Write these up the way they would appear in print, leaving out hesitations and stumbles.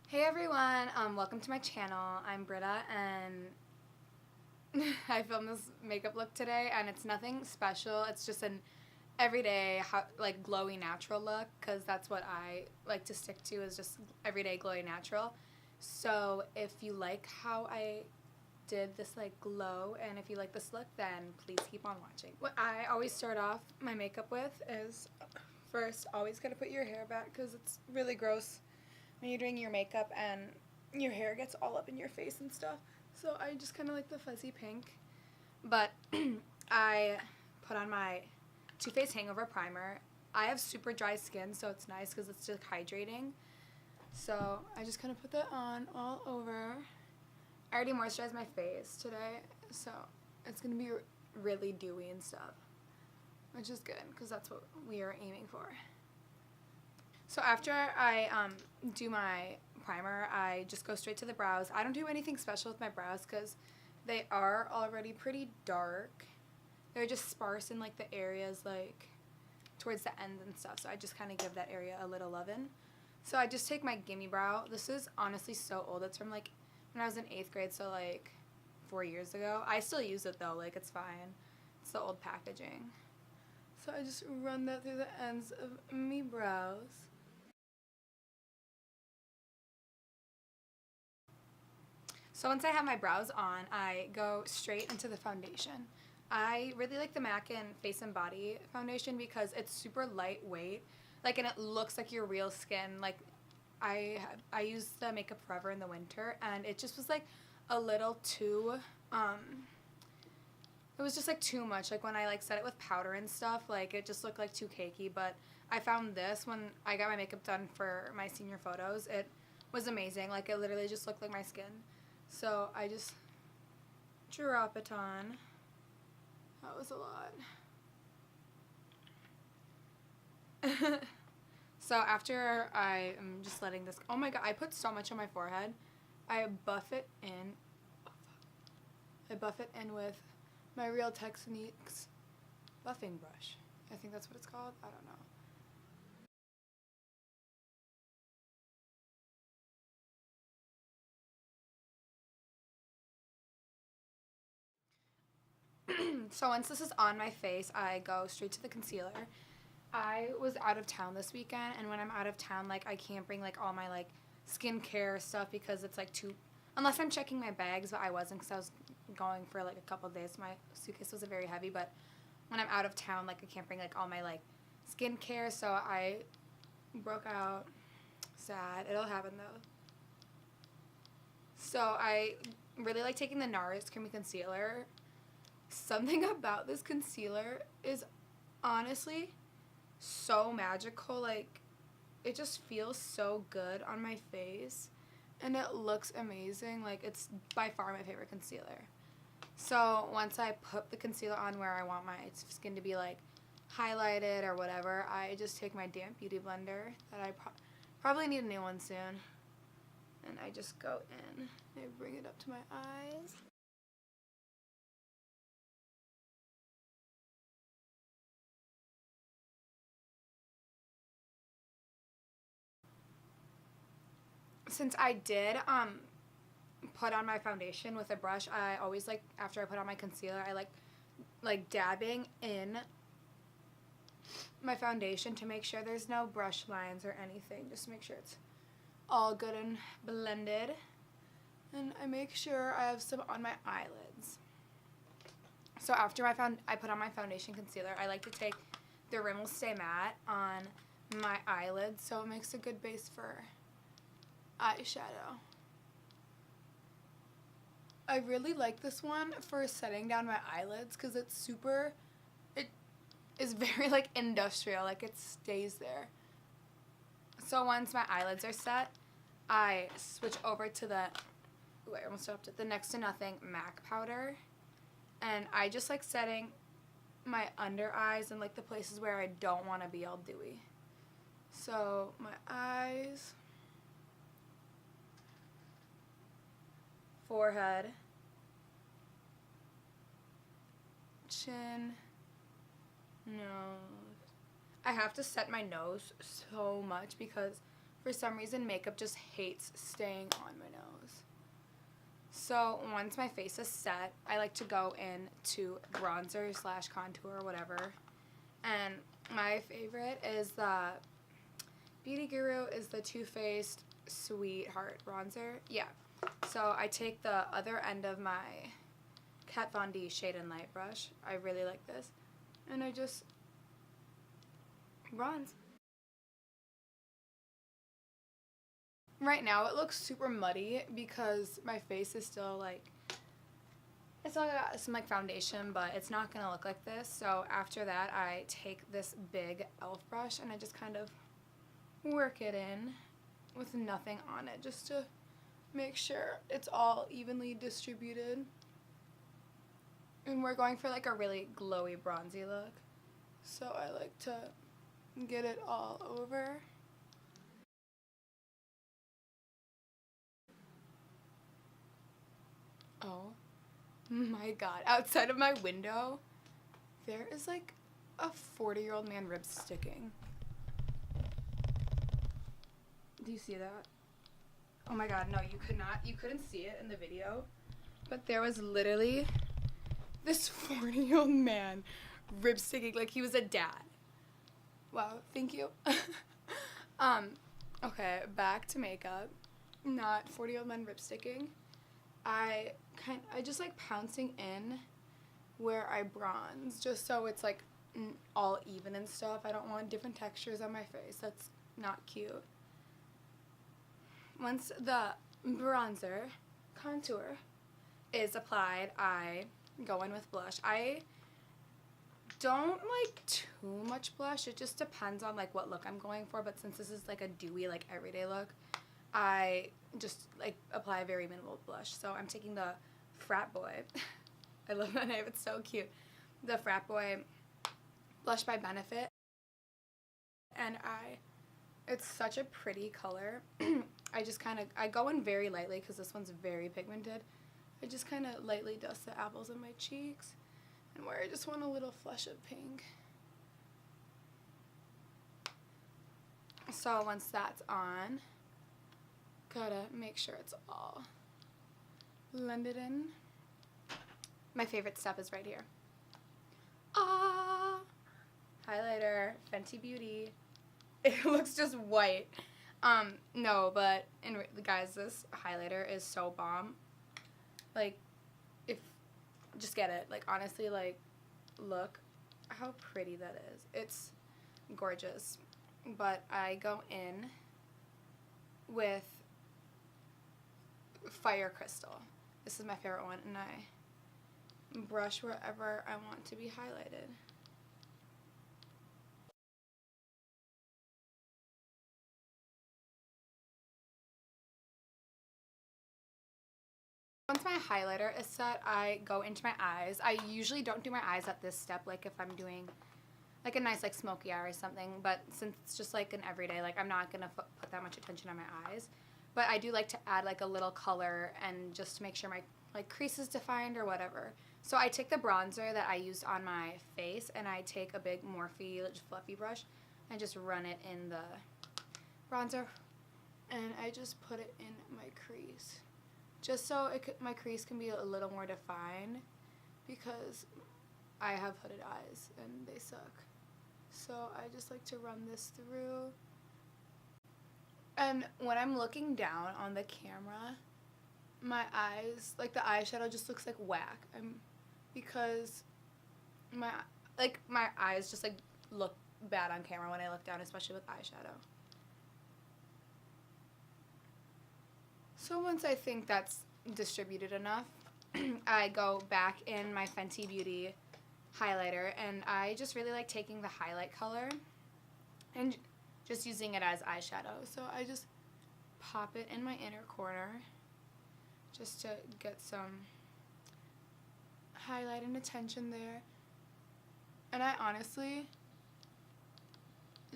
Hey everyone, welcome to my channel. I'm Britta and I filmed this makeup look today and it's nothing special. It's just an everyday like glowy natural look because that's what I like to stick to, is just everyday glowy natural. So if you like how I did this like glow and if you like this look, then please keep on watching. What I always start off my makeup with is first always gotta put your hair back because it's really gross when you're doing your makeup and your hair gets all up in your face and stuff. So I just kind of like the fuzzy pink. But I put on my Too Faced Hangover Primer. I have super dry skin, so it's nice because it's just hydrating. So I just kind of put that on all over. I already moisturized my face today, so it's going to be really dewy and stuff, which is good because that's what we are aiming for. So after I do my primer, I just go straight to the brows. I don't do anything special with my brows because they are already pretty dark. They're just sparse in like the areas like towards the end and stuff. So I just kind of give that area a little lovin'. So I just take my Gimme Brow. This is honestly so old. It's from like when I was in 8th grade, so like 4 years ago. I still use it though, like it's fine. It's the old packaging. So I just run that through the ends of me brows. So once I have my brows on, I go straight into the foundation. I really like the MAC and Face and Body foundation because it's super lightweight, like, and it looks like your real skin. Like, I use the Makeup Forever in the winter, and it just was like a little too, it was just like too much. Like when I like set it with powder and stuff, like it just looked like too cakey. But I found this when I got my makeup done for my senior photos. It was amazing. Like it literally just looked like my skin. So I just drop it on. That was a lot. So after I am just letting this, oh my god, I put so much on my forehead. I buff it in. I buff it in with my Real Techniques buffing brush. I think that's what it's called. I don't know. So once this is on my face, I go straight to the concealer. I was out of town this weekend, and when I'm out of town, like, I can't bring, like, all my, like, skincare stuff because it's, like, too, unless I'm checking my bags, but I wasn't because I was going for, like, a couple of days. My suitcase wasn't very heavy, but when I'm out of town, like, I can't bring, like, all my, like, skincare, so I broke out. Sad. It'll happen, though. So I really like taking the NARS Creamy Concealer. Something about this concealer is honestly so magical. Like, it just feels so good on my face and it looks amazing. Like, it's by far my favorite concealer. So once I put the concealer on where I want my skin to be like highlighted or whatever, I just take my damp beauty blender that I probably need a new one soon, and I just go in. I bring it up to my eyes. Since I did put on my foundation with a brush, I always like, after I put on my concealer, I like dabbing in my foundation to make sure there's no brush lines or anything. Just make sure it's all good and blended. And I make sure I have some on my eyelids. So after I put on my foundation concealer, I like to take the Rimmel Stay Matte on my eyelids so it makes a good base for eyeshadow. I really like this one for setting down my eyelids because it is very like industrial, like it stays there. So once my eyelids are set, I switch over to I almost stopped it, the Next to Nothing MAC powder, and I just like setting my under eyes and like the places where I don't want to be all dewy. So my eyes, forehead, chin, nose. I have to set my nose so much because for For some reason, makeup just hates staying on my nose. So once my face is set, I like to go into bronzer / contour or whatever. And my favorite is the Beauty Guru is the Too Faced Sweetheart bronzer. Yeah. So I take the other end of my Kat Von D Shade and Light brush. I really like this. And I just bronze. Right now it looks super muddy because my face is still like, it's still got some like foundation, but it's not gonna look like this. So after that I take this big e.l.f. brush and I just kind of work it in with nothing on it just to make sure it's all evenly distributed. And we're going for like a really glowy bronzy look. So I like to get it all over. Oh my god, outside of my window, there is like a 40-year-old man ribs sticking. Do you see that? Oh my god, no, you couldn't see it in the video, but there was literally this 40-year-old man rib sticking like he was a dad. Wow, thank you. Okay, back to makeup. Not 40-year-old men rib sticking. I just like pouncing in where I bronze, just so it's like all even and stuff. I don't want different textures on my face. That's not cute. Once the bronzer contour is applied, I go in with blush. I don't like too much blush. It just depends on like what look I'm going for, but since this is like a dewy like everyday look, I just like apply very minimal blush. So I'm taking the Frat Boy. I love that name. It's so cute. The Frat Boy blush by Benefit. And it's such a pretty color. I go in very lightly because this one's very pigmented. I just kind of lightly dust the apples of my cheeks and where I just want a little flush of pink. So once that's on, gotta make sure it's all blended in. My favorite step is right here. Highlighter, Fenty Beauty. It looks just white. No, but guys, this highlighter is so bomb. Like, just get it. Like, honestly, like, look how pretty that is. It's gorgeous. But I go in with Fire Crystal. This is my favorite one, and I brush wherever I want to be highlighted. Once my highlighter is set, I go into my eyes. I usually don't do my eyes at this step, like if I'm doing like a nice like smoky eye or something, but since it's just like an everyday, like I'm not gonna put that much attention on my eyes. But I do like to add like a little color and just to make sure my like crease is defined or whatever. So I take the bronzer that I used on my face and I take a big Morphe just fluffy brush and just run it in the bronzer and I just put it in my crease. Just so my crease can be a little more defined because I have hooded eyes and they suck. So I just like to run this through. And when I'm looking down on the camera, my eyes, like the eyeshadow just looks like whack. Because my eyes just like look bad on camera when I look down, especially with eyeshadow. So once I think that's distributed enough, I go back in my Fenty Beauty highlighter and I just really like taking the highlight color and just using it as eyeshadow. So I just pop it in my inner corner just to get some highlight and attention there. And I honestly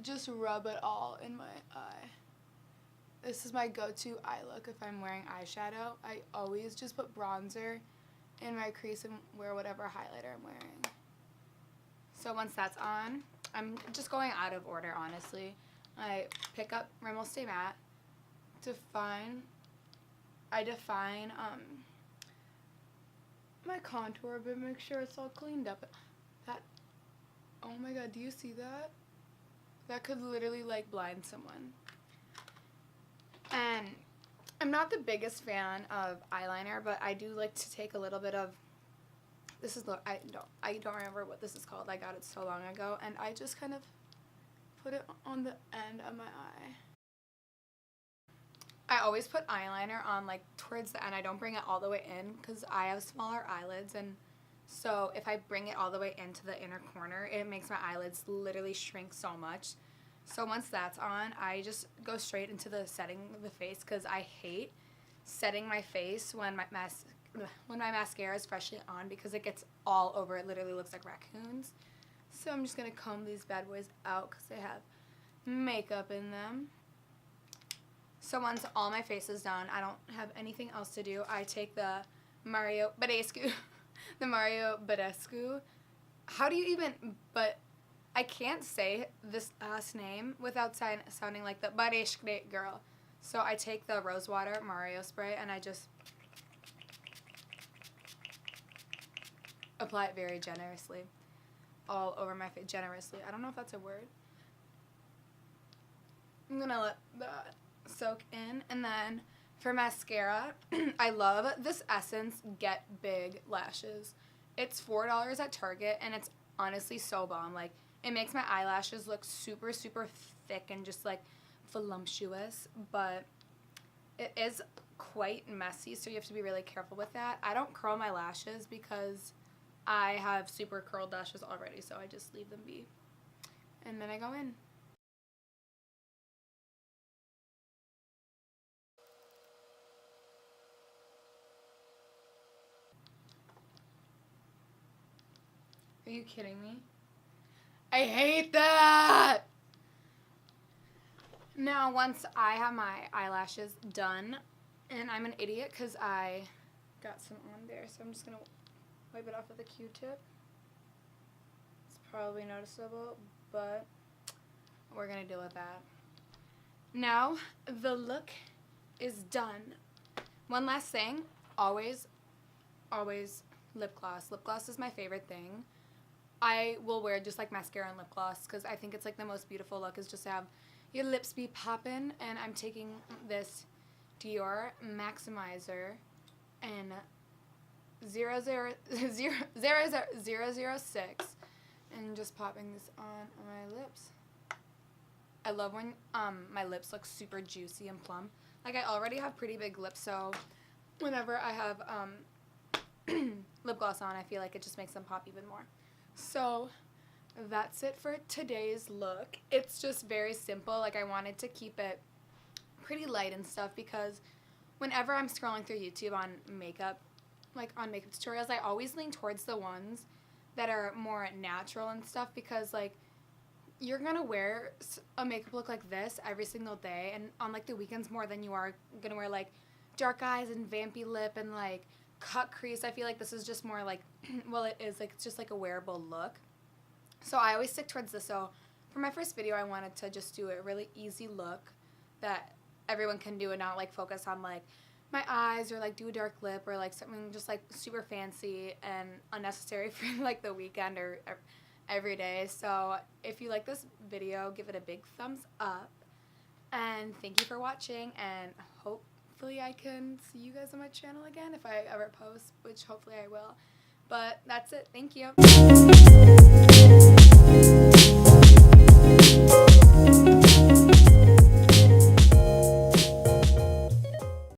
just rub it all in my eye. This is my go-to eye look if I'm wearing eyeshadow. I always just put bronzer in my crease and wear whatever highlighter I'm wearing. So once that's on, I'm just going out of order, honestly. I pick up Rimmel Stay Matte, I define my contour, but make sure it's all cleaned up. That, oh my god, do you see that? That could literally like blind someone. And I'm not the biggest fan of eyeliner, but I do like to take a little bit of, this is, I don't remember what this is called. I got it so long ago, and I just kind of put it on the end of my eye. I always put eyeliner on like towards the end. I don't bring it all the way in because I have smaller eyelids, and so if I bring it all the way into the inner corner, it makes my eyelids literally shrink so much. So once that's on, I just go straight into the setting of the face because I hate setting my face when my mascara is freshly on because it gets all over. It literally looks like raccoons. So I'm just going to comb these bad boys out because they have makeup in them. So once all my face is done, I don't have anything else to do. I take the Mario Badescu, how do you even, but I can't say this last name without sounding like the Badescu girl. So I take the Rosewater Mario spray and I just apply it very generously all over my face. Generously. I don't know if that's a word. I'm going to let that soak in. And then for mascara, I love this Essence Get Big Lashes. It's $4 at Target, and it's honestly so bomb. Like, it makes my eyelashes look super, super thick and just, like, voluptuous, but it is quite messy, so you have to be really careful with that. I don't curl my lashes because I have super curled lashes already, so I just leave them be. And then I go in. Are you kidding me? I hate that! Now, once I have my eyelashes done, and I'm an idiot because I got some on there, so I'm just going to wipe it off with a Q-tip. It's probably noticeable, but we're going to deal with that. Now, the look is done. One last thing, always lip gloss. Lip gloss is my favorite thing. I will wear just like mascara and lip gloss because I think it's like the most beautiful look is just to have your lips be poppin'. And I'm taking this Dior Maximizer in 00006 and just popping this on my lips. I love when my lips look super juicy and plump. Like, I already have pretty big lips, so whenever I have lip gloss on, I feel like it just makes them pop even more. So that's it for today's look. It's just very simple. Like, I wanted to keep it pretty light and stuff because whenever I'm scrolling through YouTube on makeup, like on makeup tutorials, I always lean towards the ones that are more natural and stuff because, like, you're gonna wear a makeup look like this every single day and on, like, the weekends more than you are gonna wear, like, dark eyes and vampy lip and, like, cut crease. I feel like this is just more like, well, it is, like, it's just like a wearable look. So I always stick towards this. So for my first video, I wanted to just do a really easy look that everyone can do and not, like, focus on, like, my eyes or, like, do a dark lip or, like, something just, like, super fancy and unnecessary for, like, the weekend or every day. So if you like this video, give it a big thumbs up. And thank you for watching, and hopefully I can see you guys on my channel again if I ever post, which hopefully I will. But that's it. Thank you.